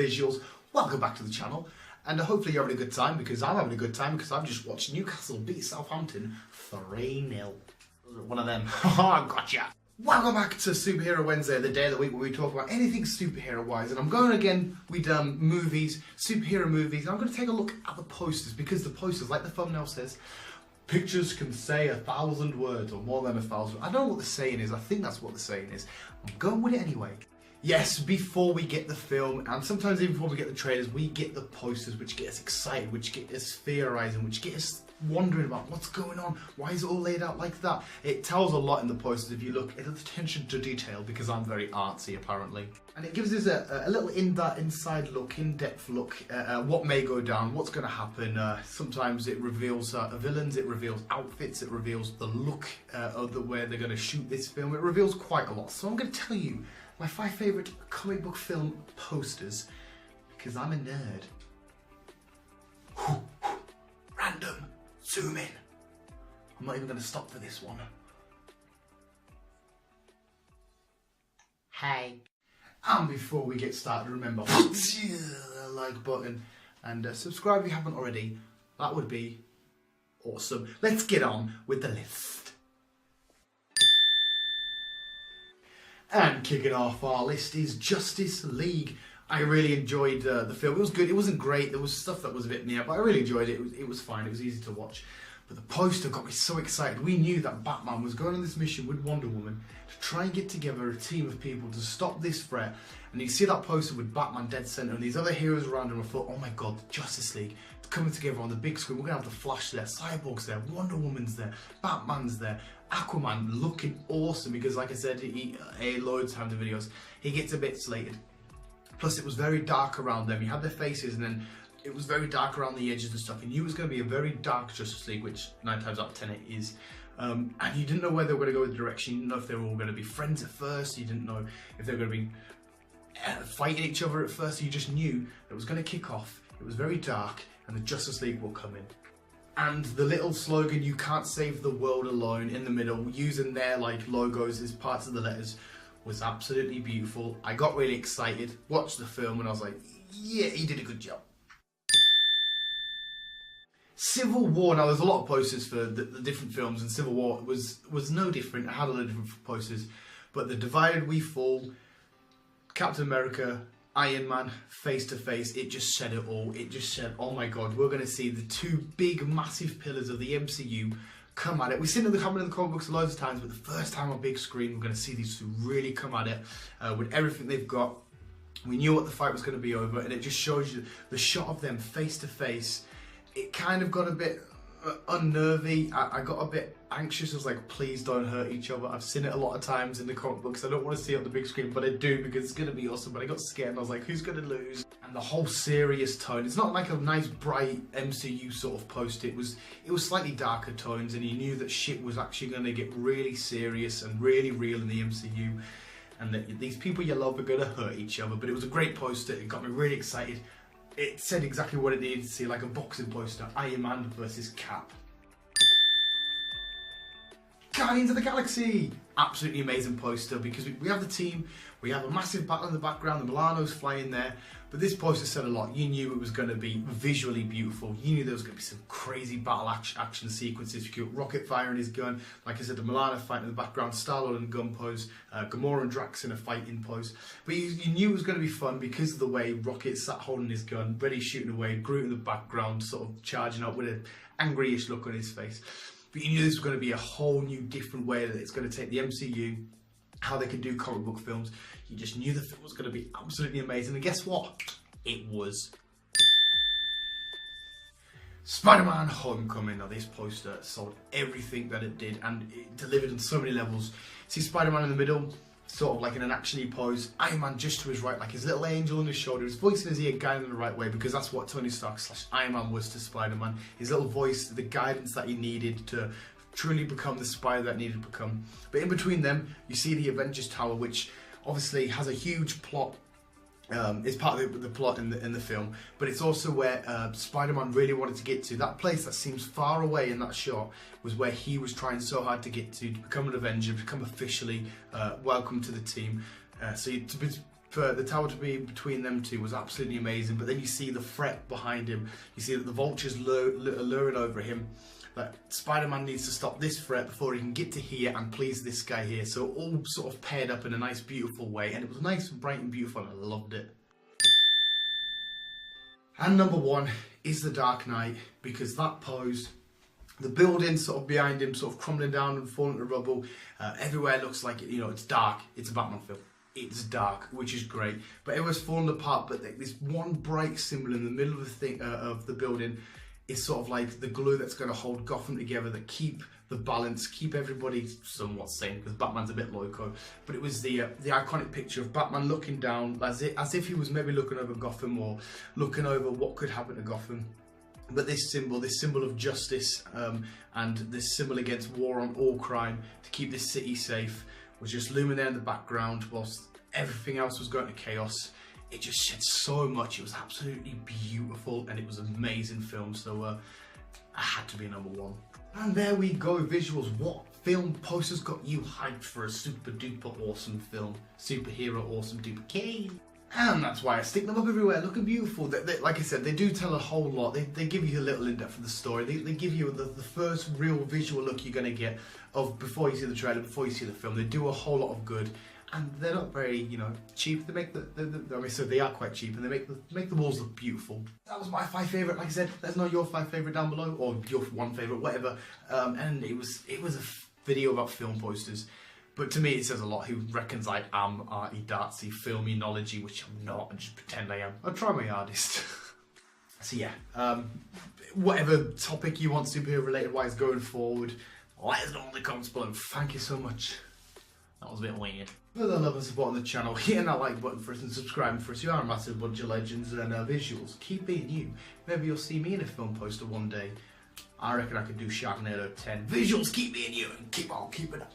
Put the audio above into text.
visuals, welcome back to the channel. And hopefully you're having a good time, because I'm having a good time, because I've just watched Newcastle beat Southampton 3-0. One of them. Oh, gotcha. Welcome back to Superhero Wednesday, the day of the week where we talk about anything superhero-wise. And I'm going again with movies, superhero movies. And I'm going to take a look at the posters, because the posters, like the thumbnail says, pictures can say 1,000 words, or more than 1,000. I don't know what the saying is. I think that's what the saying is. I'm going with it anyway. Yes, before we get the film, and sometimes even before we get the trailers, we get the posters, which get us excited, which get us theorising, which get us wondering about what's going on, why is it all laid out like that. It tells a lot in the posters if you look at the attention to detail, because I'm very artsy apparently. And it gives us a little inside look, in-depth look at what may go down, what's going to happen. Sometimes it reveals villains, it reveals outfits, it reveals the look of the way they're going to shoot this film. It reveals quite a lot. So I'm going to tell you my 5 favourite comic book film posters, because I'm a nerd. Random. Zoom in. I'm not even going to stop for this one. Hey. And before we get started, remember, the like button and subscribe if you haven't already. That would be awesome. Let's get on with the list. And kicking off our list is Justice League. I really enjoyed the film. It was good. It wasn't great. There was stuff that was a bit near, but I really enjoyed it. It was fine. It was easy to watch. But the poster got me so excited. We knew that Batman was going on this mission with Wonder Woman to try and get together a team of people to stop this threat. And you see that poster with Batman dead center and these other heroes around him. I thought, oh my god, Justice League coming together on the big screen. We're going to have the Flash there, Cyborg's there, Wonder Woman's there, Batman's there, Aquaman looking awesome, because like I said, loads of times in videos, he gets a bit slated. Plus it was very dark around them. You had their faces and then it was very dark around the edges and stuff. You knew it was going to be a very dark Justice League, which 9 times out of 10 it is. And you didn't know where they were going to go with the direction. You didn't know if they were all going to be friends at first. You didn't know if they were going to be fighting each other at first. You just knew that it was going to kick off. It was very dark and the Justice League will come in. And the little slogan, "You can't save the world alone," in the middle, using their like logos as parts of the letters, was absolutely beautiful. I got really excited, watched the film, and I was like, yeah, he did a good job. Civil War. Now there's a lot of posters for the different films, and Civil War was no different. It had a lot of different posters, but The Divided We Fall, Captain America, Iron Man, face to face, it just said it all. It just said, oh my god, we're going to see the 2 big massive pillars of the MCU come at it. We've seen it happen in the comic books loads of times, but the first time on big screen we're going to see these 2 really come at it with everything they've got. We knew what the fight was going to be over, and it just shows you the shot of them face to face. It kind of got a bit unnervy. I got a bit anxious. I was like, please don't hurt each other. I've seen it a lot of times in the comic books. I don't want to see it on the big screen, but I do, because it's going to be awesome. But I got scared and I was like, who's going to lose? And the whole serious tone. It's not like a nice bright MCU sort of post. It was slightly darker tones, and you knew that shit was actually going to get really serious and really real in the MCU, and that these people you love are going to hurt each other. But it was a great poster. It got me really excited. It said exactly what it needed to see, like a boxing poster. Iron Man versus Cap. Guardians of the Galaxy! Absolutely amazing poster, because we have the team, we have a massive battle in the background, the Milano's flying there, but this poster said a lot. You knew it was going to be visually beautiful. You knew there was going to be some crazy battle action sequences. You got Rocket firing his gun, like I said, the Milano fighting in the background, Star-Lord in gun pose, Gamora and Drax in a fighting pose. But you knew it was going to be fun because of the way Rocket sat holding his gun, ready shooting away, Groot in the background, sort of charging up with an angry-ish look on his face. But you knew this was going to be a whole new different way that it's going to take the MCU, how they can do comic book films. You just knew the film was going to be absolutely amazing, and guess what? It was. Spider-Man Homecoming. Now this poster sold everything that it did, and it delivered on so many levels. See Spider-Man in the middle, sort of like in an action-y pose. Iron Man just to his right, like his little angel on his shoulder, his voice in his ear, guiding him the right way, because that's what Tony Stark / Iron Man was to Spider-Man. His little voice, the guidance that he needed to truly become the Spider that needed to become. But in between them, you see the Avengers Tower, which obviously has a huge plot. It's part of the plot in the film, but it's also where Spider-Man really wanted to get to. That place that seems far away in that shot was where he was trying so hard to get to become an Avenger, become officially welcome to the team. So to For the tower to be between them two was absolutely amazing, but then you see the threat behind him. You see that the vulture's luring over him. That Spider-Man needs to stop this threat before he can get to here and please this guy here. So all sort of paired up in a nice, beautiful way, and it was nice and bright and beautiful, and I loved it. And number one is The Dark Knight, because that pose, the building sort of behind him sort of crumbling down and falling to rubble, everywhere looks like, you know, it's dark. It's a Batman film. It's dark, which is great, but it was falling apart. But this one bright symbol in the middle of the thing of the building is sort of like the glue that's going to hold Gotham together, that keep the balance, keep everybody somewhat sane, because Batman's a bit loco. But it was the iconic picture of Batman looking down as if he was maybe looking over Gotham, or looking over what could happen to Gotham. But this symbol of justice, and this symbol against war on all crime to keep this city safe, was just looming there in the background whilst everything else was going to chaos. It just shed so much. It was absolutely beautiful, and it was an amazing film. So I had to be number one. And there we go, visuals. What film posters got you hyped for a super duper awesome film? Superhero awesome duper K. And that's why I stick them up everywhere, looking beautiful. Like I said, they do tell a whole lot. They give you a little in-depth of the story. They give you the first real visual look you're going to get of before you see the trailer, before you see the film. They do a whole lot of good. And they're not very, you know, cheap. They make so they are quite cheap, and they make the walls look beautiful. That was my 5 favourite. Like I said, let us know your 5 favourite down below, or your 1 favourite, whatever. And it was a video about film posters. But to me, it says a lot. Who reckons I am arty, dartsy, filmy-knowledgy, which I'm not, and just pretend I am. I'll try my hardest. So yeah, whatever topic you want superhero-related wise going forward, let us know in the comments below. Thank you so much. That was a bit weird. For the love and support on the channel, hitting that like button for us and subscribing for us. You are a massive bunch of legends and visuals. Keep being you. Maybe you'll see me in a film poster one day. I reckon I could do Sharknado 10. Visuals, keep being you, and keep on keeping up.